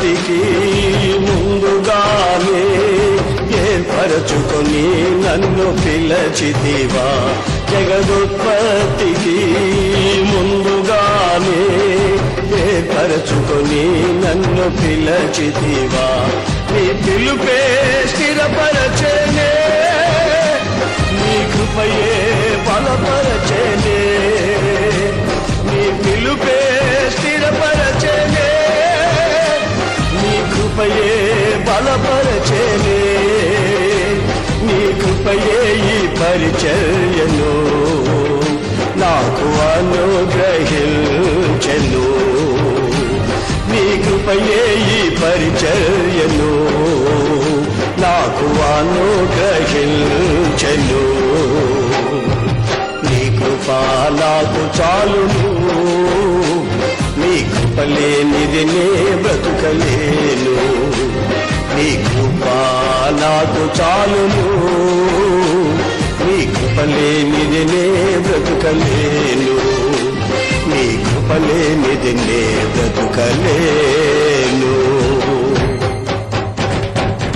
జగదుత్పత్తికి ముందుగానే ఏర్పరచుకొని నన్ను పిలచితివా. జగదుత్పత్తికి ముందుగానే ఏర్పరచుకొని నన్ను పిలచితివా. నీ పిలుపే స్థిరపరచేనే, నీ కృపయే బలపరచేనే. నీ పిలుపే స్థిరపరచేనే, నీ కృపయే బలపరచేనే. నీ కృపయే ఈ పరిచర్యను నాకు అనుగ్రహించెను. నీ కృపయే ఈ పరిచర్యను నాకు అనుగ్రహించెను. నీ కృప నాకు చాలును, నీ కృప లేనిది నే బ్రతుకలేను. నీ కృప నాకు చాలును, నీ కృప లేనిది నే బ్రతుకలేను. నీ కృప లేనిది నే బ్రతుకలేను.